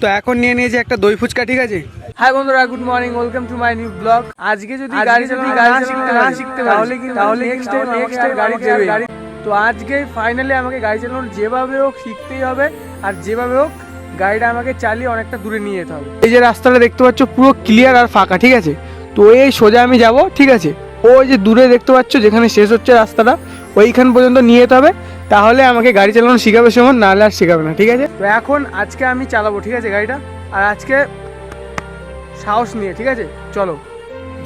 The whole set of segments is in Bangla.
তো এখন নিয়ে নিয়েছি একটা দই ফুচকা, ঠিক আছে। হাই বন্ধুরা, good morning, welcome to my new blog. আজকে যদি গাড়ি চালানো না শিখতে তাহলে নেক্সট টাইম গাড়ি দেবে। তো আজকে ফাইনালি আমাকে গাড়ি চালানো যেভাবে হোক শিখতেই হবে, আর যেভাবে হোক গাড়িটা আমাকে চালিয়ে অনেকটা দূরে নিয়ে যেতে হবে। এই যে রাস্তাটা দেখতে পাচ্ছ পুরো ক্লিয়ার আর ফাঁকা, ঠিক আছে। তো এই সোজা আমি যাব, ঠিক আছে। ওই যে দূরে দেখতে পাচ্ছ যেখানে শেষ হচ্ছে রাস্তাটা, ওইখান পর্যন্ত নিয়ে যেতে হবে, তাহলে আমাকে গাড়ি চালানো শিখাবে সুমন, নাহলে আর শেখাবে না, ঠিক আছে। তো এখন আজকে আমি চালাবো, ঠিক আছে, গাড়িটা। আর আজকে সাহস নিয়ে, ঠিক আছে, চলো।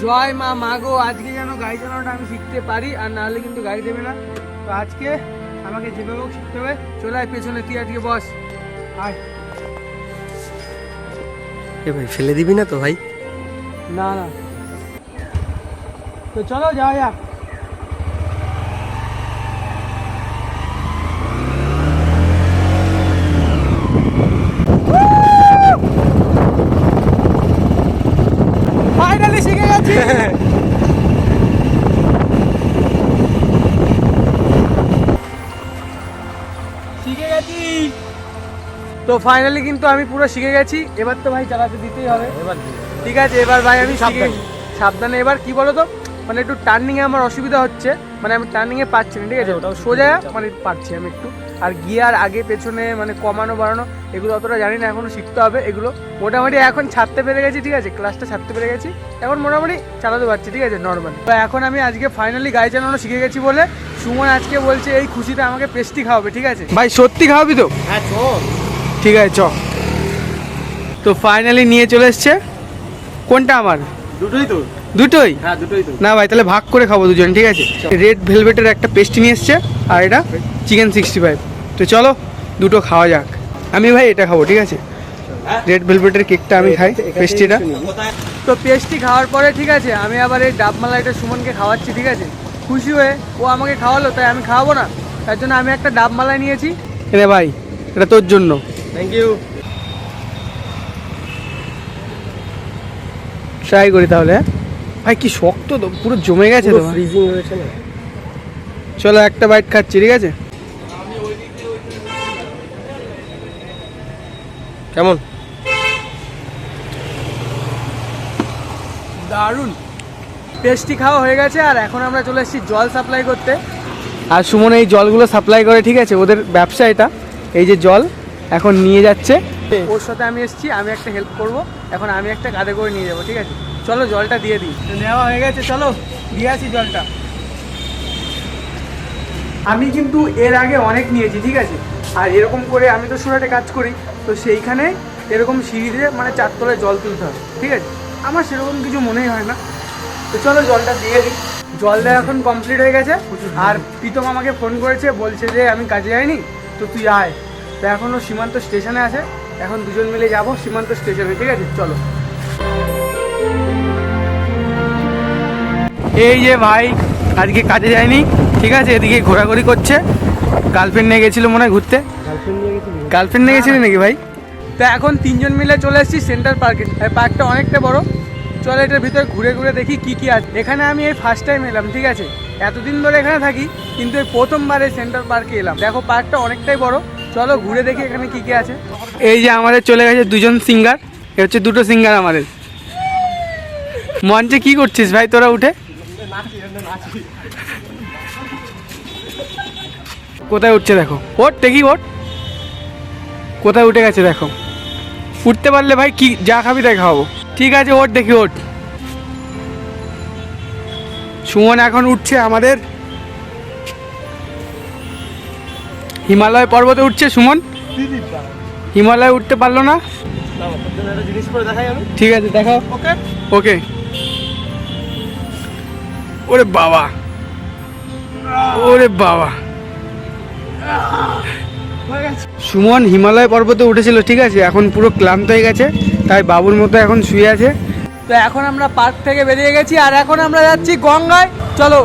জয় মা মাগো, আজকে যেন গাড়ি চালানোটা আমি শিখতে পারি, আর নাহলে কিন্তু গাড়ি দেবে না। তো আজকে আমাকে যেভাবে হোক শিখতে হবে। চলে আয় পেছনে, তুই আজকে বস। আয়। এ ভাই ফেলে দিবি না তো ভাই? না না, তো চলো যাওয়া যাক। ফাইনালি শিখে গেছি। শিখে গেছি। তো ফাইনালি কিন্তু আমি পুরো শিখে গেছি। এবার তো ভাই চালাতে দিতেই হবে। ঠিক আছে, এবার ভাই আমি সাবধানে। এবার কি বলো তো, মানে একটু টার্নিং এ আমার অসুবিধা হচ্ছে, মানে আমি টার্নিং এ পাচ্ছি না, ঠিক আছে। ওটাও সোজা মানে পাচ্ছি আমি একটু। আর গিয়ার আগে পেছনে মানে কমানো বাড়ানো এগুলো অতটা জানি না, এখনো শিখতে হবে এগুলো। মোটামুটি এখন ছাড়তে পেরে গেছি, ঠিক আছে, ক্লাসটা ছাড়তে পেরে গেছি, এখন মোটামুটি চালাতে পারছি, ঠিক আছে, নর্মাল। তো এখন আমি আজকে ফাইনালি গাড়ি চালানো শিখে গেছি বলে সুমন আজকে বলছে এই খুশিতে আমাকে পেস্টি খাওয়াবে, ঠিক আছে। ভাই সত্যি খাওয়াবি তো? হ্যাঁ চল, ঠিক আছে চ। তো ফাইনালি নিয়ে চলে এসছে। কোনটা আমার? দুটোই তো। দুটোই? হ্যাঁ দুটোই তো। না ভাই, তাহলে ভাগ করে খাবো দুজন, ঠিক আছে। রেড ভেলভেটের একটা পেস্টি নিয়ে এসছে, আর এটা চিকেন 65। তো চলো দুটো খাওয়া যাক। আমি ভাই এটা খাবো, ঠিক আছে, রেড ভেলভেটের কেকটা আমি খাই, পেস্টিটা। তো পেস্টি খাওয়ার পরে, ঠিক আছে, আমি আবার এই ডাব মালাইটা সুমনকে খাওয়াচ্ছি, ঠিক আছে। খুশি হয়ে ও আমাকে খাওয়ালো, তাই আমি খাওয়াবো না, তার জন্য আমি একটা ডাব মালাই নিয়েছি। রে ভাই, এটা তোর জন্য। Thank you. ট্রাই করি তাহলে। ভাই কি শক্ত তো, পুরো জমে গেছে তো, ফ্রিজিং রয়েছে না। চলো একটা বাইট খাচ্ছি, ঠিক আছে। কেমন? দারুণ। পেস্টি খাওয়া হয়ে গেছে, আর এখন আমরা চলে এসেছি জল সাপ্লাই করতে। আর সুমন এই জলগুলো সাপ্লাই করে, ঠিক আছে, ওদের ব্যবসা এটা। এই যে জল এখন নিয়ে যাচ্ছে, ওর সাথে আমি এসেছি, আমি একটা হেল্প করব। এখন আমি একটা কাঁধে করে নিয়ে যাবো, ঠিক আছে। চলো জলটা দিয়ে দিই। নেওয়া হয়ে গেছে, চলো দিয়ে আসি জলটা। আমি কিন্তু এর আগে অনেক নিয়েছি, ঠিক আছে। আর এরকম করে আমি তো সুরাটে কাজ করি, তো সেইখানে এরকম সিঁড়িতে মানে 4 তলায় জল তুলতে হয়, ঠিক আছে। আমার সেরকম কিছু মনেই হয় না। তো চলো জলটা দিয়ে দিই। জল দেওয়া এখন কমপ্লিট হয়ে গেছে। আর প্রীতম আমাকে ফোন করেছে, বলছে যে আমি কাজে যাইনি, তো তুই আয়। তো এখনও সীমান্ত স্টেশনে আছে, এখন দুজন মিলে যাব সীমান্ত স্টেশনে, ঠিক আছে, চলো। এই যে ভাই আজকে কাজে যায়নি, ঠিক আছে, এদিকে ঘোরাঘুরি করছে। গার্লফ্রেন্ড নিয়ে গেছিলো মনে হয় ঘুরতে। গার্লফ্রেন্ড নিয়ে গেছিলি নাকি ভাই? তো এখন 3 জন মিলে চলে এসেছি সেন্ট্রাল পার্কে। পার্কটা অনেকটা বড়, চলো এটার ভিতরে ঘুরে ঘুরে দেখি কি কি আছে। এখানে আমি এই ফার্স্ট টাইম এলাম, ঠিক আছে। এতদিন ধরে এখানে থাকি, কিন্তু এই প্রথমবার এই সেন্ট্রাল পার্কে এলাম। দেখো পার্কটা অনেকটাই বড়, চলো ঘুরে দেখি এখানে কি কি আছে। এই যে আমাদের চলে গেছে 2জন সিঙ্গার, এ হচ্ছে 2টো সিঙ্গার আমাদের। মঞ্চে কি করছিস ভাই তোরা উঠে? কোথায় উঠছে দেখো, ওঠ দেখি, ওঠ কোথায় উঠে গেছে দেখো। উঠতে পারলে ভাই কি যা খাবি তাই খাওয়াবো, ঠিক আছে, ওঠ দেখি, ওঠ। সুমন এখন উঠছে আমাদের হিমালয় পর্বতে উঠছে সুমন। হিমালয় উঠতে পারলো না, ঠিক আছে দেখাও। ওকে। ওরে বাবা, ওরে বাবা। সুমন হিমালয় পর্বতে উঠেছিল, ঠিক আছে, এখন পুরো ক্লান্ত হয়ে গেছে, তাই বাবুর মতো এখন শুয়ে আছে। তো এখন আমরা পার্ক থেকে বেরিয়ে গেছি, আর এখন আমরা যাচ্ছি গঙ্গায়, চলো।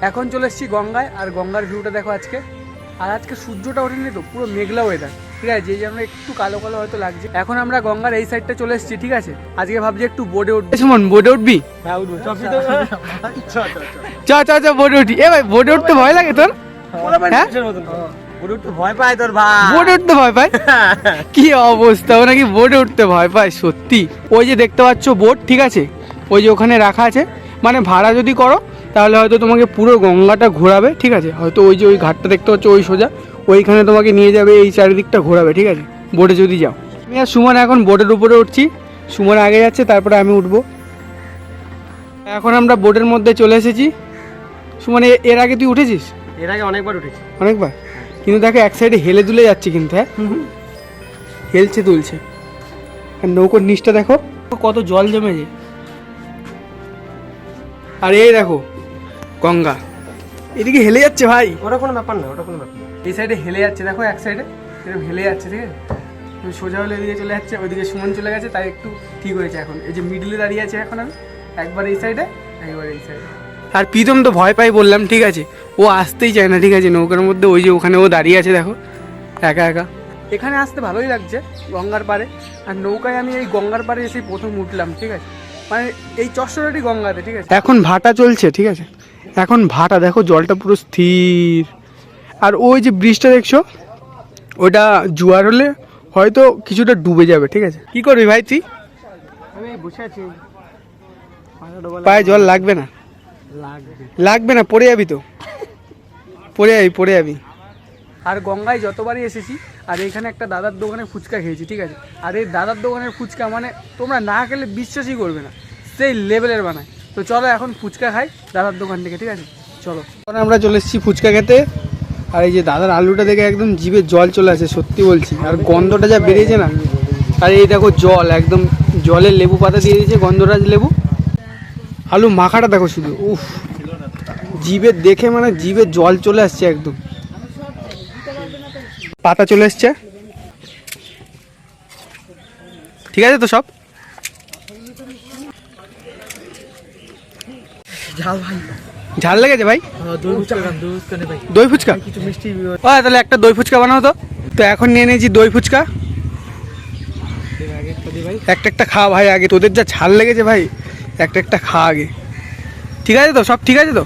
এখন চলে এসেছি গঙ্গায়, আর গঙ্গার ভিউটা দেখো আজকে। আর আজকে সূর্যটা ওঠেনি তো, পুরো মেঘলা ওয়েদার, ঠিক আছে, যে জন্য একটু কালো কালো হয়তো লাগছে। এখন আমরা গঙ্গার এই সাইডটা চলে এসেছি, ঠিক আছে। আজকে ভাবছি একটু বোর্ডে উঠবি। সুমন বোর্ডে উঠবি? হ্যাঁ উঠবো। চ বোর্ডে উঠি। এ ভাই বোর্ডে উঠতে ভয় লাগে তোর? হ্যাঁ? বোটে উঠতে ভয় পায় তোর ভাই। বোটে উঠতে ভয় পায়? কি অবস্থা, ও নাকি বোটে উঠতে ভয় পায়? সত্যি? ওই যে দেখতে পাচ্ছ বোট, ঠিক আছে, ওই যে ওখানে রাখা আছে, মানে ভাড়া যদি করো তাহলে হয়তো তোমাকে পুরো গঙ্গাটা ঘোরাবে, ঠিক আছে, হয়তো ওই যে ওই ঘাটটা দেখতে পাচ্ছ ওই সোজা ওইখানে তোমাকে নিয়ে যাবে, এই চারিদিকটা ঘোরাবে, ঠিক আছে, বোটে যদি যাও। আমি আর সুমন এখন বোটের উপরে উঠছি, সুমন আগে যাচ্ছে তারপরে আমি উঠবো। এখন আমরা বোটের মধ্যে চলে এসেছি। সুমন এর আগে তুই উঠেছিস? এর আগে অনেকবার উঠেছি। অনেকবার? কিন্তু দেখো এক সাইডে হেলে দুলে যাচ্ছে কিন্তু, হ্যাঁ হেলছে দুলছে। আর নৌকোর নিচটা দেখো কত জল জমেছে। আর এই দেখো গঙ্গা এদিকে হেলে যাচ্ছে ভাই। ওটা কোনো ব্যাপার না, ওটা কোনো ব্যাপার না। এই সাইডে হেলে যাচ্ছে, দেখো এক সাইডে এরকম হেলে যাচ্ছে, ঠিক আছে, তুমি সোজা হলে এদিকে চলে যাচ্ছে, ওইদিকে সুমন চলে গেছে, তাই একটু ঠিক হয়েছে। এখন এই যে মিডলে দাঁড়িয়ে আছে এখন আমি, একবার এই সাইডে একবার এই সাইডে। আর প্রীতম তো ভয় পাই বললাম, ঠিক আছে, ও আসতেই চায় না, ঠিক আছে, নৌকার মধ্যে ওই যে ওখানে ও দাঁড়িয়ে আছে দেখো একা একা। এখানে আসতে ভালোই লাগছে গঙ্গার পাড়ে, আর নৌকায় আমি এই গঙ্গার পাড়ে এসে প্রথম উঠলাম, ঠিক আছে, মানে এই চশোরাটি গঙ্গাতে, ঠিক আছে। এখন ভাটা চলছে, ঠিক আছে, এখন ভাটা দেখো জলটা পুরো স্থির। আর ওই যে ব্রিজটা দেখছো ওটা জোয়ার হলে হয়তো কিছুটা ডুবে যাবে, ঠিক আছে। কি করবি ভাই তুই? আমি বসে আছি। পায়ে জল লাগবে না? লাগবে না, পড়ে যাবি তো, পড়ে যাবি। আর গঙ্গায় যতবারই এসেছি আর এখানে একটা দাদার দোকানে ফুচকা খেয়েছি, ঠিক আছে, আর এই দাদার দোকানের ফুচকা মানে তোমরা না খেলে বিশ্বাসই করবে না, সেই লেভেলের বানায়। তো চলো এখন ফুচকা খাই দাদার দোকান থেকে, ঠিক আছে, চলো। এখন আমরা চলে এসেছি ফুচকা খেতে। আর এই যে দাদার আলুটা দেখে একদম জিভে জল চলে আসে, সত্যি বলছি, আর গন্ধটা যা বেরিয়েছে না। আর এই দেখো জল, একদম জলে লেবু পাতা দিয়ে দিয়েছে, গন্ধরাজ লেবু। আলু মাখাটা দেখো শুধু, উফ, জিভে দেখে মানে জিভে জল চলে আসছে একদম। পাতা চলে এসছে, ঠিক আছে তো সব। ঝাল ভাই, ঝাল লেগেছে ভাই? ভাই দই ফুচকা? কিছু মিষ্টি। তাহলে একটা দই ফুচকা বানাও তো। তো এখন নিয়ে নিয়েছি দই ফুচকা, একটা একটা খা ভাই আগে, তোদের যা ঝাল লেগেছে ভাই, একটা একটা খা আগে, ঠিক আছে তো সব, ঠিক আছে তো।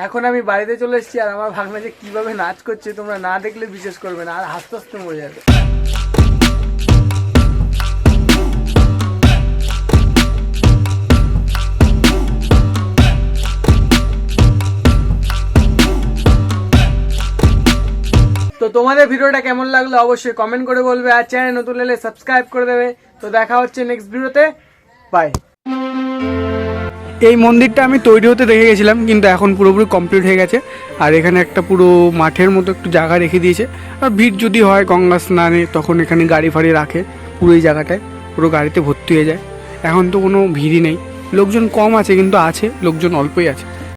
এখন আমি বাড়িতে চলে এসেছি, আর আমার ভাগনা যে কিভাবে নাচ করছে তোমরা না দেখলে বিশ্বাস করবে না, আর হাসতে হাসতে মরে যাবে। তো তোমাদের ভিডিওটা কেমন লাগলো অবশ্যই কমেন্ট করে বলবে, আর চ্যানেল নতুন হলে সাবস্ক্রাইব করে দেবে। তো দেখা হচ্ছে নেক্সট ভিডিওতে, বাই। এই মন্দিরটা আমি তৈরি হতে দেখে গেছিলাম, কিন্তু এখন পুরোপুরি কমপ্লিট হয়ে গেছে। আর এখানে একটা পুরো মাঠের মতো একটু জায়গা রেখে দিয়েছে, আর ভিড় যদি হয় গঙ্গা স্নানে তখন এখানে গাড়ি ফাড়ি রাখে, পুরো এই জায়গাটায় পুরো গাড়িতে ভর্তি হয়ে যায়। এখন তো কোনো ভিড়ই নেই, লোকজন কম আছে, কিন্তু আছে লোকজন অল্পই আছে।